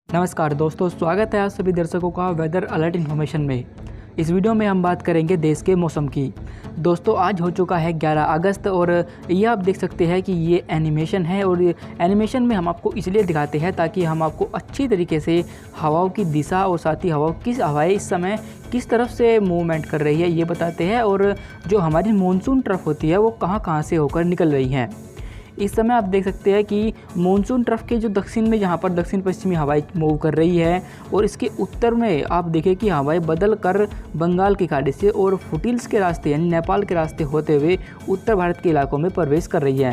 नमस्कार दोस्तों, स्वागत है आप सभी दर्शकों का वेदर अलर्ट इन्फॉर्मेशन में। इस वीडियो में हम बात करेंगे देश के मौसम की। दोस्तों, आज हो चुका है 11 अगस्त और ये आप देख सकते हैं कि ये एनिमेशन है और एनिमेशन में हम आपको इसलिए दिखाते हैं ताकि हम आपको अच्छी तरीके से हवाओं की दिशा और साथ ही हवाएं इस समय किस तरफ से मूवमेंट कर रही है ये बताते हैं और जो हमारी मानसून ट्रफ होती है वो कहाँ कहाँ से होकर निकल रही हैं। इस समय आप देख सकते हैं कि मानसून ट्रफ के जो दक्षिण में जहाँ पर दक्षिण पश्चिमी हवाएं मूव कर रही है और इसके उत्तर में आप देखें कि हवाएं बदल कर बंगाल की खाड़ी से और फुटिल्स के रास्ते यानी नेपाल के रास्ते होते हुए उत्तर भारत के इलाकों में प्रवेश कर रही है।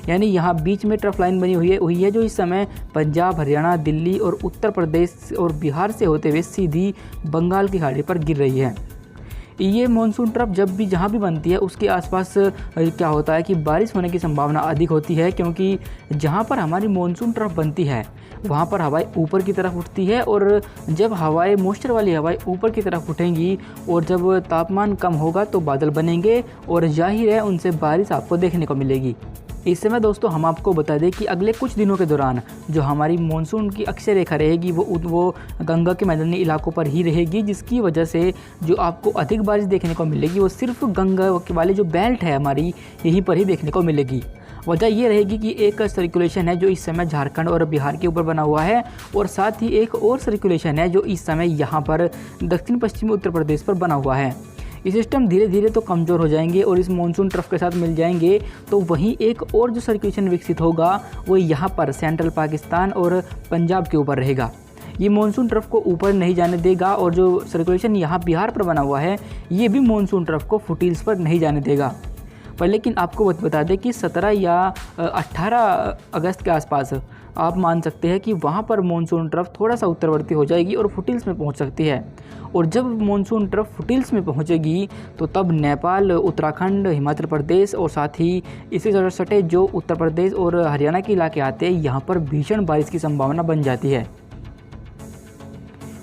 यानी यहाँ बीच में ट्रफ लाइन बनी हुई है जो इस समय पंजाब, हरियाणा, दिल्ली और उत्तर प्रदेश और बिहार से होते हुए सीधी बंगाल की खाड़ी पर गिर रही है। ये मानसून ट्रफ जब भी जहाँ भी बनती है उसके आसपास क्या होता है कि बारिश होने की संभावना अधिक होती है, क्योंकि जहाँ पर हमारी मानसून ट्रफ बनती है वहाँ पर हवाएं ऊपर की तरफ उठती है और जब हवाएं मॉइस्चर वाली हवाएं ऊपर की तरफ उठेंगी और जब तापमान कम होगा तो बादल बनेंगे और जाहिर है उनसे बारिश आपको देखने को मिलेगी। इस समय दोस्तों हम आपको बता दें कि अगले कुछ दिनों के दौरान जो हमारी मानसून की अक्षय रेखा रहेगी वो गंगा के मैदानी इलाकों पर ही रहेगी, जिसकी वजह से जो आपको अधिक बारिश देखने को मिलेगी वो सिर्फ गंगा वाली जो बेल्ट है हमारी यहीं पर ही देखने को मिलेगी। वजह ये रहेगी कि एक सर्कुलेशन है जो इस समय झारखंड और बिहार के ऊपर बना हुआ है और साथ ही एक और सर्कुलेशन है जो इस समय यहाँ पर दक्षिण पश्चिमी उत्तर प्रदेश पर बना हुआ है। ये सिस्टम धीरे धीरे तो कमज़ोर हो जाएंगे और इस मानसून ट्रफ के साथ मिल जाएंगे, तो वहीं एक और जो सर्कुलेशन विकसित होगा वो यहाँ पर सेंट्रल पाकिस्तान और पंजाब के ऊपर रहेगा। ये मानसून ट्रफ को ऊपर नहीं जाने देगा और जो सर्कुलेशन यहाँ बिहार पर बना हुआ है ये भी मानसून ट्रफ को फुटिल्स पर नहीं जाने देगा। पर लेकिन आपको बता दें कि 17 या 18 अगस्त के आसपास आप मान सकते हैं कि वहाँ पर मानसून ट्रफ थोड़ा सा उत्तरवर्ती हो जाएगी और फुटिल्स में पहुँच सकती है। और जब मानसून ट्रफ फुटिल्स में पहुँचेगी तो तब नेपाल, उत्तराखंड, हिमाचल प्रदेश और साथ ही इससे सटे जो उत्तर प्रदेश और हरियाणा के इलाके आते हैं यहाँ पर भीषण बारिश की संभावना बन जाती है।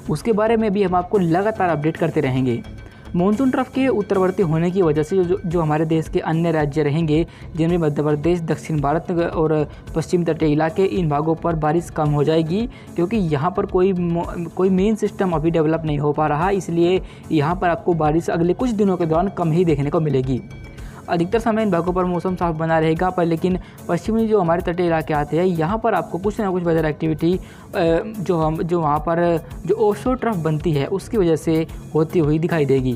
उसके बारे में भी हम आपको लगातार अपडेट करते रहेंगे। मानसून ट्रफ के उत्तरवर्ती होने की वजह से जो हमारे देश के अन्य राज्य रहेंगे जिनमें मध्य प्रदेश, दक्षिण भारत और पश्चिम तटीय इलाके, इन भागों पर बारिश कम हो जाएगी, क्योंकि यहाँ पर कोई मेन सिस्टम अभी डेवलप नहीं हो पा रहा, इसलिए यहाँ पर आपको बारिश अगले कुछ दिनों के दौरान कम ही देखने को मिलेगी। अधिकतर समय इन भागों पर मौसम साफ बना रहेगा, पर लेकिन पश्चिमी जो हमारे तटीय इलाके आते हैं यहाँ पर आपको कुछ ना कुछ वेदर एक्टिविटी जो वहाँ पर जो ऑफशोर ट्रफ बनती है उसकी वजह से होती हुई दिखाई देगी।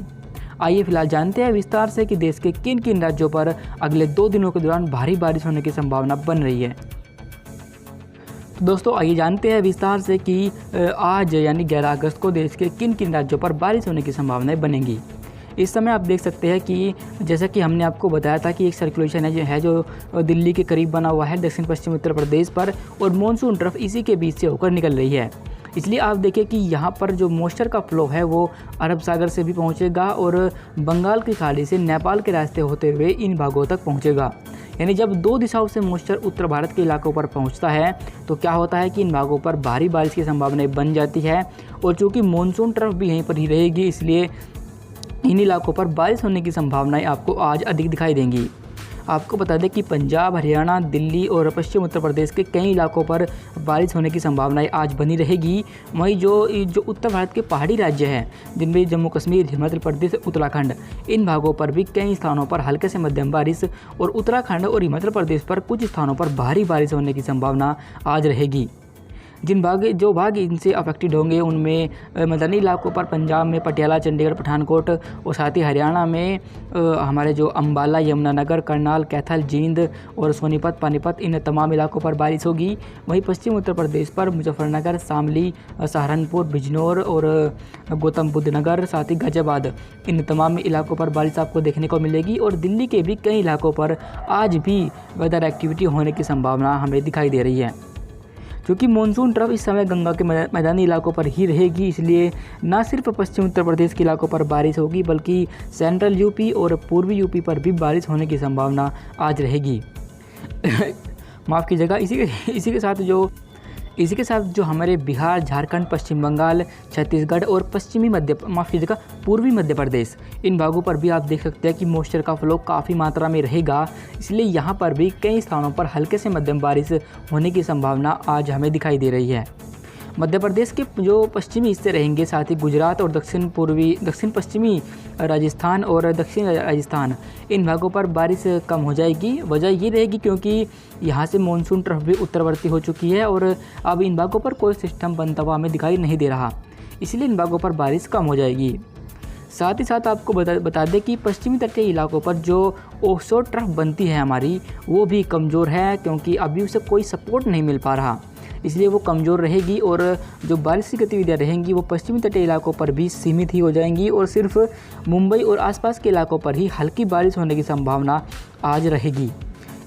आइए फिलहाल जानते हैं विस्तार से कि देश के किन किन राज्यों पर अगले 2 दिनों के दौरान भारी बारिश होने की संभावना बन रही है। तो दोस्तों आइए जानते हैं विस्तार से कि आज यानी 11 अगस्त को देश के किन किन राज्यों पर बारिश होने की संभावनाएं बनेंगी। इस समय आप देख सकते हैं कि जैसा कि हमने आपको बताया था कि एक सर्कुलेशन है जो दिल्ली के करीब बना हुआ है दक्षिण पश्चिम उत्तर प्रदेश पर और मानसून ट्रफ इसी के बीच से होकर निकल रही है। इसलिए आप देखिए कि यहाँ पर जो मॉइस्चर का फ्लो है वो अरब सागर से भी पहुँचेगा और बंगाल की खाड़ी से नेपाल के रास्ते होते हुए इन भागों तक पहुँचेगा। यानी जब 2 दिशाओं से मॉइस्चर उत्तर भारत के इलाकों पर पहुँचता है तो क्या होता है कि इन भागों पर भारी बारिश की संभावनाएं बन जाती है और चूँकि मानसून ट्रफ भी यहीं पर ही रहेगी इसलिए इन इलाकों पर बारिश होने की संभावनाएं आपको आज अधिक दिखाई देंगी। आपको बता दें कि पंजाब, हरियाणा, दिल्ली और पश्चिम उत्तर प्रदेश के कई इलाकों पर बारिश होने की संभावनाएं आज बनी रहेगी। वहीं जो उत्तर भारत के पहाड़ी राज्य हैं जिनमें जम्मू कश्मीर, हिमाचल प्रदेश, उत्तराखंड, इन भागों पर भी कई स्थानों पर हल्के से मध्यम बारिश और उत्तराखंड और हिमाचल प्रदेश पर कुछ स्थानों पर भारी बारिश होने की संभावना आज रहेगी। जो भाग इनसे अफेक्टेड होंगे उनमें मैदानी इलाकों पर पंजाब में पटियाला, चंडीगढ़, पठानकोट और साथ ही हरियाणा में हमारे जो अम्बाला, यमुनानगर, करनाल, कैथल, जींद और सोनीपत, पानीपत, इन तमाम इलाकों पर बारिश होगी। वहीं पश्चिम उत्तर प्रदेश पर मुजफ्फरनगर, शामली, सहारनपुर, बिजनौर और गौतम बुद्ध नगर, साथ ही गाजियाबाद, इन तमाम इलाकों पर बारिश आपको देखने को मिलेगी। और दिल्ली के भी कई इलाकों पर आज भी वेदर एक्टिविटी होने की संभावना हमें दिखाई दे रही है। क्योंकि मानसून ट्रफ इस समय गंगा के मैदानी इलाकों पर ही रहेगी, इसलिए न सिर्फ पश्चिम उत्तर प्रदेश के इलाकों पर बारिश होगी बल्कि सेंट्रल यूपी और पूर्वी यूपी पर भी बारिश होने की संभावना आज रहेगी। माफ़ कीजिएगा। इसी के साथ जो हमारे बिहार, झारखंड, पश्चिम बंगाल, छत्तीसगढ़ और पूर्वी मध्य प्रदेश, इन भागों पर भी आप देख सकते हैं कि मॉइस्चर का फ्लो काफ़ी मात्रा में रहेगा, इसलिए यहाँ पर भी कई स्थानों पर हल्के से मध्यम बारिश होने की संभावना आज हमें दिखाई दे रही है। मध्य प्रदेश के जो पश्चिमी हिस्से रहेंगे, साथ ही गुजरात और दक्षिण पश्चिमी राजस्थान और दक्षिण राजस्थान, इन भागों पर बारिश कम हो जाएगी। वजह ये रहेगी क्योंकि यहाँ से मानसून ट्रफ भी उत्तरवर्ती हो चुकी है और अब इन भागों पर कोई सिस्टम बनता हुआ हमें दिखाई नहीं दे रहा, इसलिए इन भागों पर बारिश कम हो जाएगी। साथ ही साथ आपको बता दें कि पश्चिमी तटीय इलाकों पर जो ऑफशोर ट्रफ बनती है हमारी, वो भी कमज़ोर है क्योंकि अभी उसे कोई सपोर्ट नहीं मिल पा रहा, इसलिए वो कमज़ोर रहेगी और जो बारिश की गतिविधियाँ रहेंगी वो पश्चिमी तटीय इलाकों पर भी सीमित ही हो जाएंगी और सिर्फ मुंबई और आसपास के इलाकों पर ही हल्की बारिश होने की संभावना आज रहेगी।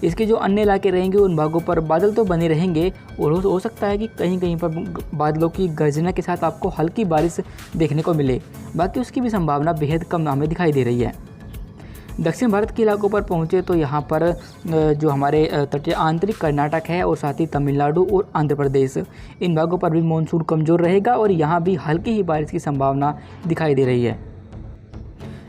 इसके जो अन्य इलाके रहेंगे उन भागों पर बादल तो बने रहेंगे और हो सकता है कि कहीं कहीं पर बादलों की गर्जना के साथ आपको हल्की बारिश देखने को मिले, बाकी उसकी भी संभावना बेहद कम हमें दिखाई दे रही है। दक्षिण भारत के इलाकों पर पहुँचे तो यहाँ पर जो हमारे तटीय आंतरिक कर्नाटक है और साथ ही तमिलनाडु और आंध्र प्रदेश, इन भागों पर भी मानसून कमज़ोर रहेगा और यहाँ भी हल्की ही बारिश की संभावना दिखाई दे रही है।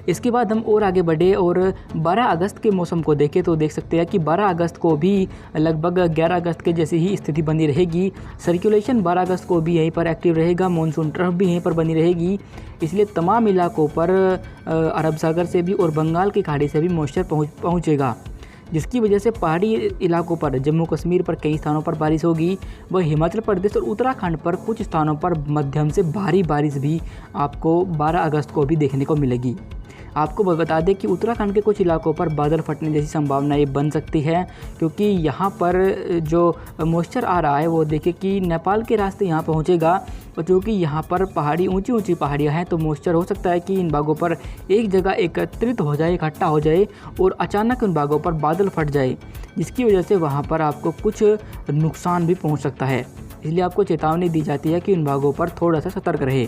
इसके बाद हम और आगे बढ़े और 12 अगस्त के मौसम को देखें तो देख सकते हैं कि 12 अगस्त को भी लगभग 11 अगस्त के जैसी ही स्थिति बनी रहेगी। सर्कुलेशन 12 अगस्त को भी यहीं पर एक्टिव रहेगा, मानसून ट्रफ भी यहीं पर बनी रहेगी, इसलिए तमाम इलाकों पर अरब सागर से भी और बंगाल की खाड़ी से भी मॉइस्चर पहुँचेगा, जिसकी वजह से पहाड़ी इलाकों पर जम्मू कश्मीर पर कई स्थानों पर बारिश होगी। वह हिमाचल प्रदेश और उत्तराखंड पर कुछ स्थानों पर मध्यम से भारी बारिश भी आपको 12 अगस्त को भी देखने को मिलेगी। आपको बता दें कि उत्तराखंड के कुछ इलाकों पर बादल फटने जैसी संभावनाएं बन सकती है क्योंकि यहाँ पर जो मॉइस्चर आ रहा है वो देखिए कि नेपाल के रास्ते यहाँ पहुँचेगा और क्योंकि यहाँ पर ऊंची पहाड़ियाँ हैं तो मॉइस्चर हो सकता है कि इन भागों पर एक जगह एकत्रित हो जाए, इकट्ठा हो जाए और अचानक उन भागों पर बादल फट जाए, जिसकी वजह से वहाँ पर आपको कुछ नुकसान भी पहुँच सकता है। इसलिए आपको चेतावनी दी जाती है कि इन भागों पर थोड़ा सा सतर्क रहे।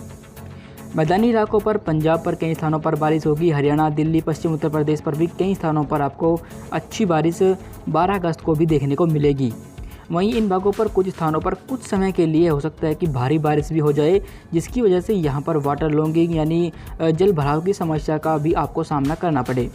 मैदानी इलाकों पर पंजाब पर कई स्थानों पर बारिश होगी। हरियाणा, दिल्ली, पश्चिम उत्तर प्रदेश पर भी कई स्थानों पर आपको अच्छी बारिश 12 अगस्त को भी देखने को मिलेगी। वहीं इन भागों पर कुछ स्थानों पर कुछ समय के लिए हो सकता है कि भारी बारिश भी हो जाए, जिसकी वजह से यहाँ पर वाटर लॉगिंग यानी जल भराव की समस्या का भी आपको सामना करना पड़े।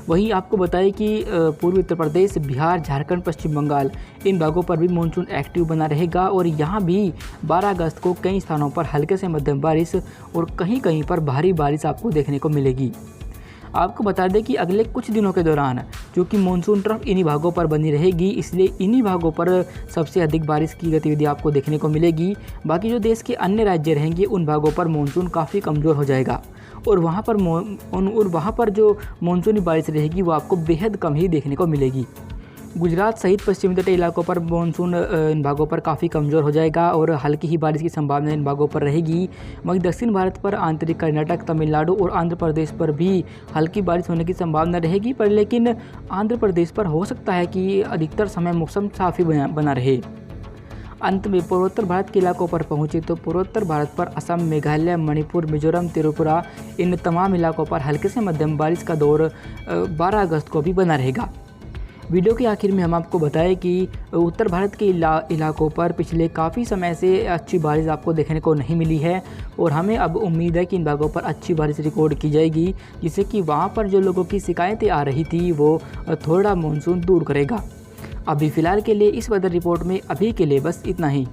वहीं आपको बताएं कि पूर्वी उत्तर प्रदेश, बिहार, झारखंड, पश्चिम बंगाल, इन भागों पर भी मानसून एक्टिव बना रहेगा और यहाँ भी 12 अगस्त को कई स्थानों पर हल्के से मध्यम बारिश और कहीं कहीं पर भारी बारिश आपको देखने को मिलेगी। आपको बता दें कि अगले कुछ दिनों के दौरान क्योंकि मानसून ट्रफ इन्हीं भागों पर बनी रहेगी, इसलिए इन्हीं भागों पर सबसे अधिक बारिश की गतिविधि आपको देखने को मिलेगी। बाकी जो देश के अन्य राज्य रहेंगे उन भागों पर मानसून काफ़ी कमज़ोर हो जाएगा और वहाँ पर जो मानसूनी बारिश रहेगी वो आपको बेहद कम ही देखने को मिलेगी। गुजरात सहित पश्चिमी तटीय इलाकों पर मानसून इन भागों पर काफ़ी कमज़ोर हो जाएगा और हल्की ही बारिश की संभावना इन भागों पर रहेगी। वहीं दक्षिण भारत पर आंतरिक कर्नाटक, तमिलनाडु और आंध्र प्रदेश पर भी हल्की बारिश होने की संभावना रहेगी, पर लेकिन आंध्र प्रदेश पर हो सकता है कि अधिकतर समय मौसम साफ ही बना रहे। अंत में पूर्वोत्तर भारत के इलाकों पर पहुंचे तो पूर्वोत्तर भारत पर असम, मेघालय, मणिपुर, मिजोरम, त्रिपुरा, इन तमाम इलाकों पर हल्के से मध्यम बारिश का दौर 12 अगस्त को भी बना रहेगा। वीडियो के आखिर में हम आपको बताएं कि उत्तर भारत के इलाकों पर पिछले काफ़ी समय से अच्छी बारिश आपको देखने को नहीं मिली है और हमें अब उम्मीद है कि इन भागों पर अच्छी बारिश रिकॉर्ड की जाएगी, जिससे कि वहाँ पर जो लोगों की शिकायतें आ रही थी वो थोड़ा मानसून दूर करेगा। अभी फ़िलहाल के लिए इस वेदर रिपोर्ट में अभी के लिए बस इतना ही।